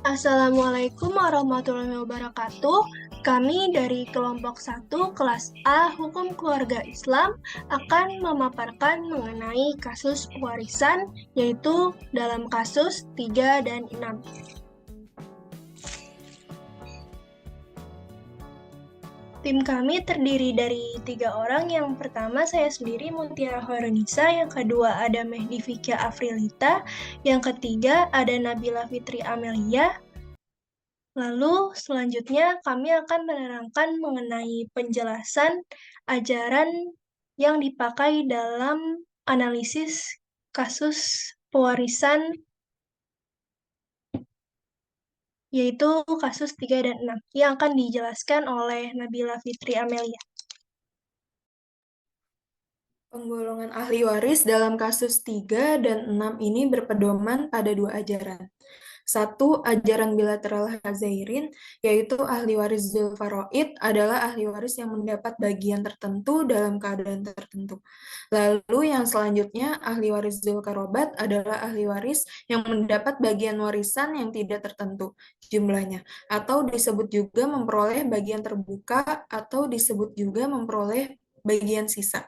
Assalamualaikum warahmatullahi wabarakatuh. Kami dari kelompok 1 kelas A Hukum Keluarga Islam akan memaparkan mengenai kasus pewarisan, yaitu dalam kasus 3 dan 6. Tim kami terdiri dari 3 orang. Yang pertama saya sendiri Mutiara Horonisa, yang kedua ada Mehdi Fikya Afrilita, yang ketiga ada Nabila Fitri Amelia. Lalu selanjutnya kami akan menerangkan mengenai penjelasan ajaran yang dipakai dalam analisis kasus pewarisan, yaitu kasus 3 dan 6 yang akan dijelaskan oleh Nabila Fitri Amelia. Penggolongan ahli waris dalam kasus 3 dan 6 ini berpedoman pada dua ajaran. Satu, ajaran bilateral Hazairin, yaitu ahli waris Zulfaroid adalah ahli waris yang mendapat bagian tertentu dalam keadaan tertentu. Lalu yang selanjutnya, ahli waris Zulkarobat adalah ahli waris yang mendapat bagian warisan yang tidak tertentu jumlahnya, atau disebut juga memperoleh bagian terbuka, atau disebut juga memperoleh bagian sisa.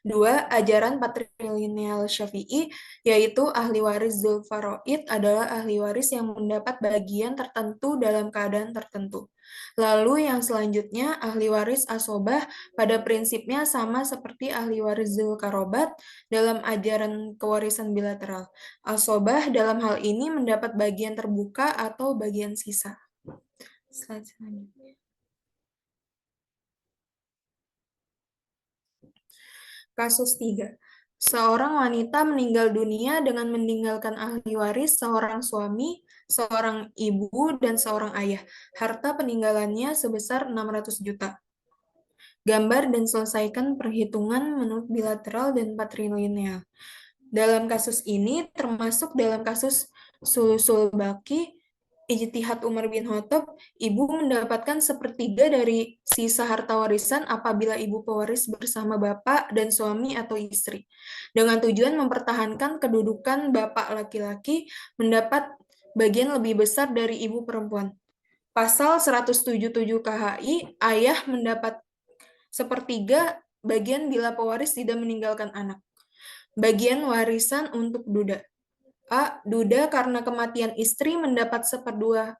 Dua, ajaran patrilineal Syafi'i, yaitu ahli waris Zulfaroid adalah ahli waris yang mendapat bagian tertentu dalam keadaan tertentu. Lalu yang selanjutnya, ahli waris Asobah pada prinsipnya sama seperti ahli waris Zulkarobat dalam ajaran kewarisan bilateral. Asobah dalam hal ini mendapat bagian terbuka atau bagian sisa. Slide selanjutnya. Kasus 3. Seorang wanita meninggal dunia dengan meninggalkan ahli waris seorang suami, seorang ibu, dan seorang ayah. Harta peninggalannya sebesar 600 juta. Gambar dan selesaikan perhitungan menurut bilateral dan patrilineal. Dalam kasus ini, termasuk dalam kasus Sulusul Baki, Ijtihad Umar bin Khattab, ibu mendapatkan sepertiga dari sisa harta warisan apabila ibu pewaris bersama bapak dan suami atau istri. Dengan tujuan mempertahankan kedudukan bapak laki-laki mendapat bagian lebih besar dari ibu perempuan. Pasal 177 KHI, ayah mendapat sepertiga bagian bila pewaris tidak meninggalkan anak. Bagian warisan untuk duda. A. Duda karena kematian istri mendapat seperdua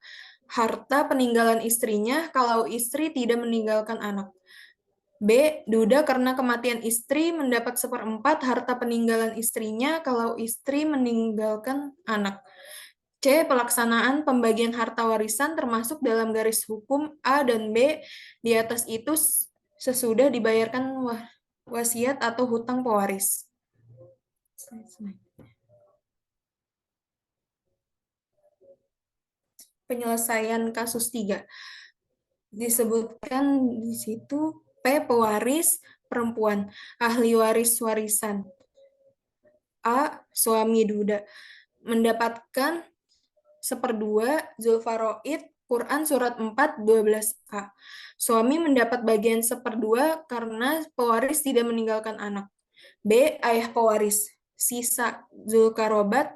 harta peninggalan istrinya kalau istri tidak meninggalkan anak. B. Duda karena kematian istri mendapat seperempat harta peninggalan istrinya kalau istri meninggalkan anak. C. Pelaksanaan pembagian harta warisan termasuk dalam garis hukum A dan B di atas itu sesudah dibayarkan wasiat atau hutang pewaris. Penyelesaian kasus 3. Disebutkan di situ P. Pewaris perempuan, ahli waris warisan. A. Suami duda. Mendapatkan seperdua Zulfaroid Quran Surat 4, 12a. Suami mendapat bagian seperdua karena pewaris tidak meninggalkan anak. B. Ayah pewaris. Sisa Zulkarobat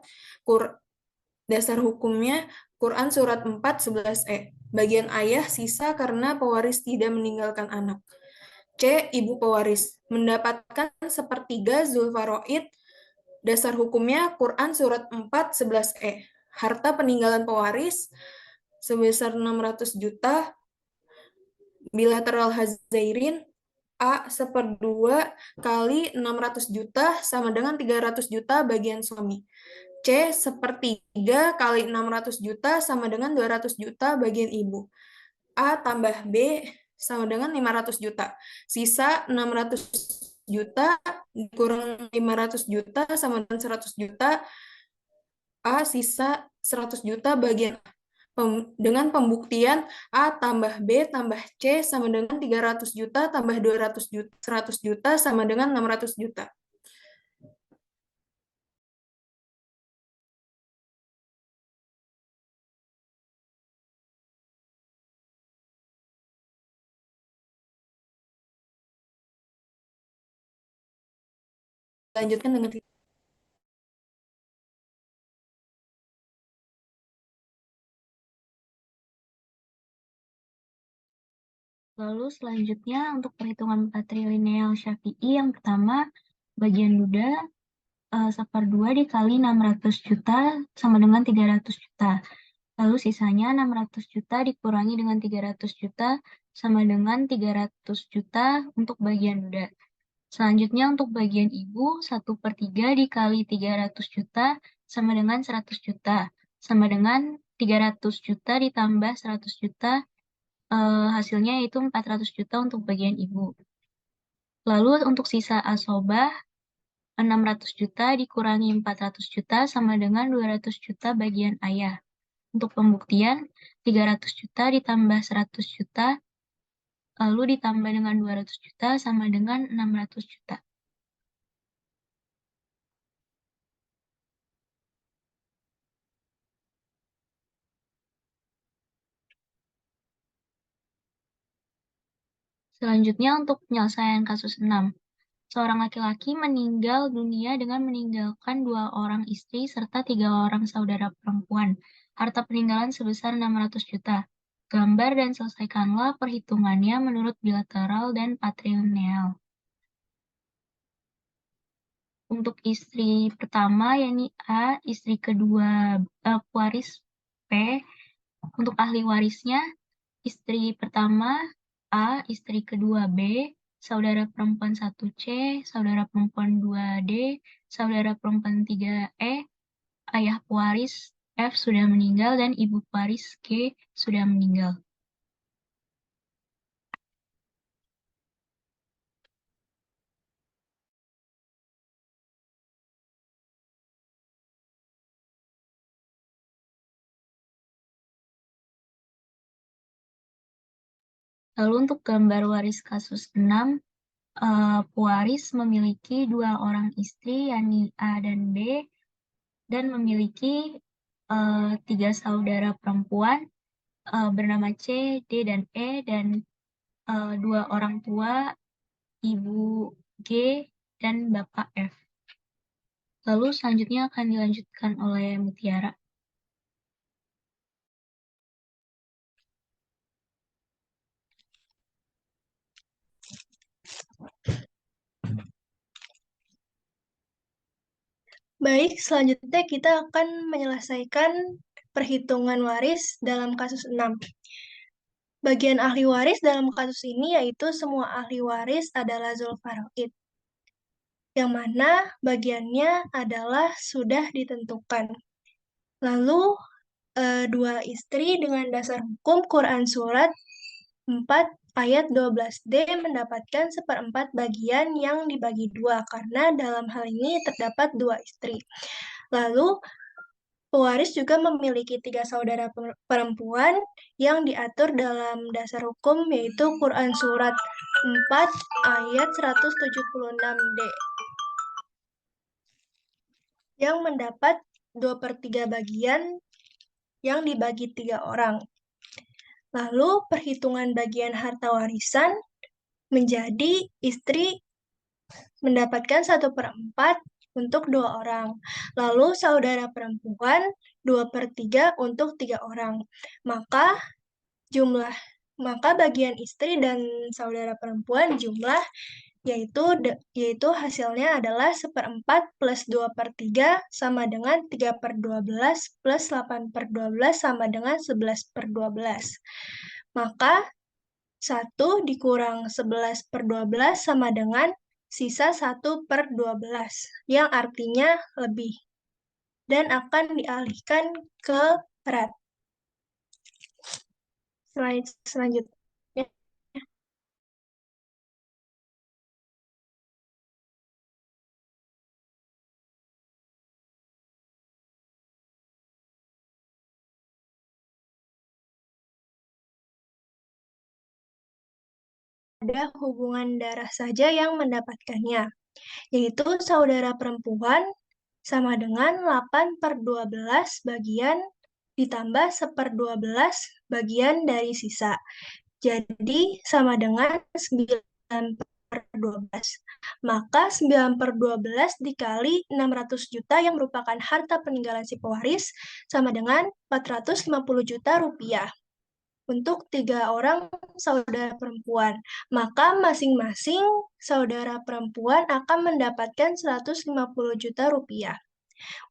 dasar hukumnya Quran Surat 4, 11e. Bagian ayah sisa karena pewaris tidak meninggalkan anak. C. Ibu pewaris. Mendapatkan sepertiga Zulfaroid. Dasar hukumnya Quran Surat 4, 11e. Harta peninggalan pewaris sebesar 600 juta. Bilateral Hazairin. A. Seperdua kali 600 juta sama dengan 300 juta bagian suami. C. Sepertiga kali 600 juta sama dengan 200 juta bagian ibu. A tambah B sama dengan 500 juta. Sisa 600 juta dikurang 500 juta sama dengan 100 juta. A sisa 100 juta bagian A. Dengan pembuktian A tambah B tambah C sama dengan 300 juta tambah 200 juta, 100 juta sama dengan 600 juta. Lanjutkan dengan Lalu selanjutnya untuk perhitungan patrilineal Syafi'i yang pertama, bagian duda 1/2 dikali 600 juta sama dengan 300 juta. Lalu sisanya 600 juta dikurangi dengan 300 juta sama dengan 300 juta untuk bagian duda. Selanjutnya untuk bagian ibu, 1/3 dikali 300 juta sama dengan 100 juta. Sama dengan 300 juta ditambah 100 juta, hasilnya itu 400 juta untuk bagian ibu. Lalu untuk sisa asobah, 600 juta dikurangi 400 juta sama dengan 200 juta bagian ayah. Untuk pembuktian, 300 juta ditambah 100 juta, lalu ditambah dengan 200 juta sama dengan 600 juta. Selanjutnya untuk penyelesaian kasus 6. Seorang laki-laki meninggal dunia dengan meninggalkan 2 orang istri serta 3 orang saudara perempuan. Harta peninggalan sebesar 600 juta. Gambar dan selesaikanlah perhitungannya menurut bilateral dan patrilineal. Untuk istri pertama, yakni A, istri kedua pewaris P. Untuk ahli warisnya, istri pertama A, istri kedua B, saudara perempuan 1 C, saudara perempuan 2 D, saudara perempuan 3 E, ayah pewaris F sudah meninggal, dan ibu pewaris G sudah meninggal. Lalu untuk gambar waris kasus 6, pewaris memiliki 2 orang istri, yakni A dan B, dan memiliki 3 saudara perempuan bernama C, D, dan E, dan 2 orang tua, Ibu G, dan Bapak F. Lalu selanjutnya akan dilanjutkan oleh Mutiara. Baik, selanjutnya kita akan menyelesaikan perhitungan waris dalam kasus 6. Bagian ahli waris dalam kasus ini yaitu semua ahli waris adalah Zulfaroid, yang mana bagiannya adalah sudah ditentukan. Lalu, 2 istri dengan dasar hukum Quran Surat 4 ayat 12D mendapatkan 1/4 bagian yang dibagi 2, karena dalam hal ini terdapat 2 istri. Lalu, pewaris juga memiliki 3 saudara perempuan yang diatur dalam dasar hukum, yaitu Quran Surat 4 ayat 176D, yang mendapat 2/3 bagian yang dibagi 3 orang. Lalu, perhitungan bagian harta warisan menjadi istri mendapatkan 1/4 untuk 2 orang. Lalu saudara perempuan 2/3 untuk 3 orang. Maka bagian istri dan saudara perempuan jumlah yaitu hasilnya adalah 1/4 plus 2/3 sama dengan 3/12 plus 8/12 sama dengan 11/12. Maka 1 dikurang 11/12 sama dengan sisa 1/12, yang artinya lebih, dan akan dialihkan ke berat. Selanjutnya, ada hubungan darah saja yang mendapatkannya, yaitu saudara perempuan sama dengan 8/12 bagian ditambah 1/12 bagian dari sisa. Jadi sama dengan 9/12. Maka 9/12 dikali 600 juta yang merupakan harta peninggalan si pewaris sama dengan 450 juta rupiah. untuk 3 orang saudara perempuan. Maka masing-masing saudara perempuan akan mendapatkan 150 juta rupiah.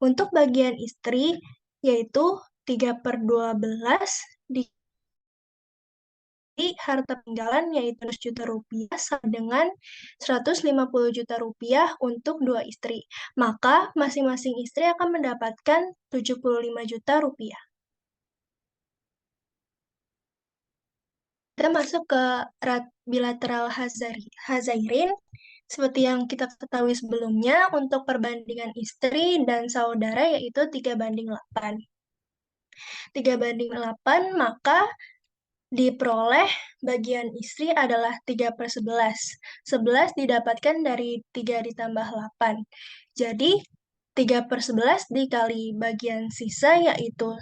Untuk bagian istri, yaitu 3/12 di harta peninggalan yaitu 100 juta rupiah sama dengan 150 juta rupiah untuk 2 istri. Maka masing-masing istri akan mendapatkan 75 juta rupiah. Kita masuk ke bilateral Hazairin. Seperti yang kita ketahui sebelumnya, untuk perbandingan istri dan saudara yaitu 3/8. 3/8, maka diperoleh bagian istri adalah 3/11. 11 didapatkan dari 3 ditambah 8. Jadi, 3/11 dikali bagian sisa yaitu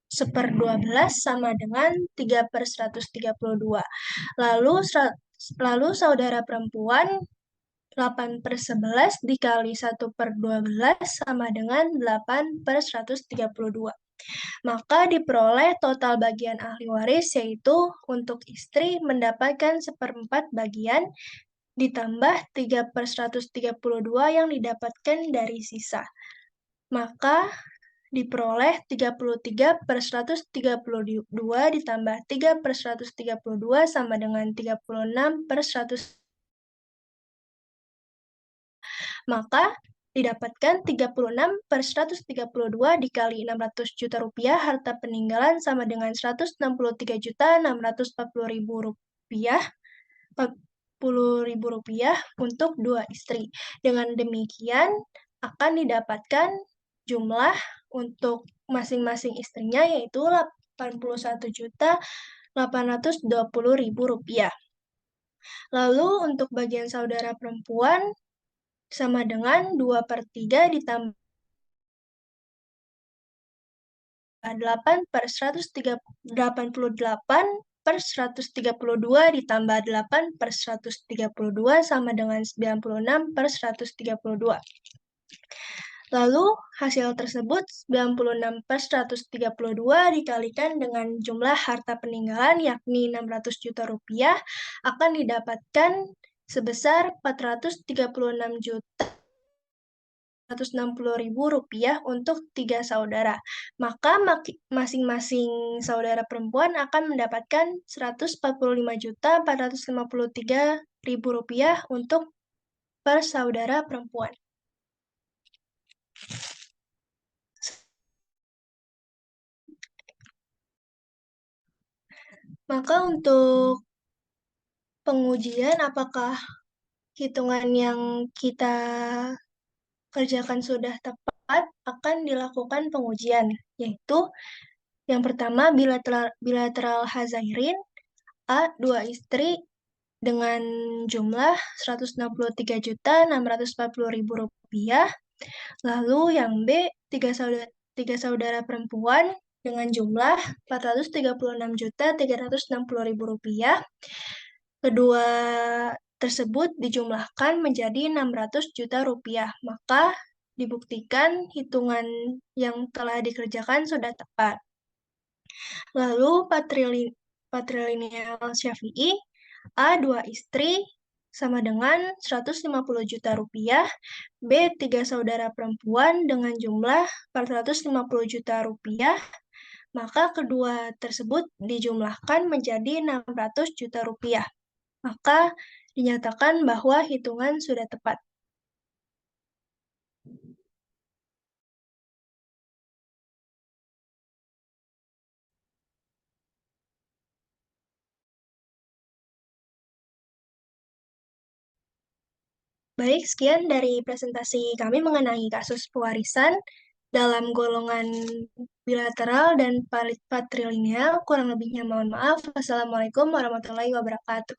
1/12 sama dengan 3/132. Lalu saudara perempuan 8/11 dikali 1/12 sama dengan 8/132. Maka diperoleh total bagian ahli waris yaitu untuk istri mendapatkan 1/4 bagian ditambah 3/132 yang didapatkan dari sisa. Maka diperoleh 33/132 ditambah 3/132 sama dengan 36/100. Maka didapatkan 36/132 dikali 600 juta rupiah harta peninggalan sama dengan 163.640.000 rupiah untuk 2 istri. Dengan demikian akan didapatkan jumlah untuk masing-masing istrinya yaitu 81.820.000 rupiah. Lalu untuk bagian saudara perempuan sama dengan 2/3 ditambah 8/188/132 ditambah 8/132 sama dengan 96/132. Lalu hasil tersebut 96/132 dikalikan dengan jumlah harta peninggalan yakni 600 juta rupiah akan didapatkan sebesar 436.160.000 rupiah untuk 3 saudara. Maka masing-masing saudara perempuan akan mendapatkan 145.453.000 rupiah untuk per saudara perempuan. Maka untuk pengujian apakah hitungan yang kita kerjakan sudah tepat, akan dilakukan pengujian, yaitu yang pertama bilateral Hazairin, A, 2 istri dengan jumlah 163.640.000 rupiah. Lalu yang B, 3 saudara perempuan dengan jumlah 436.360.000 rupiah. Kedua tersebut dijumlahkan menjadi 600 juta rupiah. Maka dibuktikan hitungan yang telah dikerjakan sudah tepat. Lalu patrilineal Syafi'i, A, 2 istri sama dengan 150 juta rupiah, B, 3 saudara perempuan dengan jumlah 450 juta rupiah, maka kedua tersebut dijumlahkan menjadi 600 juta rupiah. Maka dinyatakan bahwa hitungan sudah tepat. Baik, sekian dari presentasi kami mengenai kasus pewarisan dalam golongan bilateral dan patrilineal. Kurang lebihnya mohon maaf. Wassalamualaikum warahmatullahi wabarakatuh.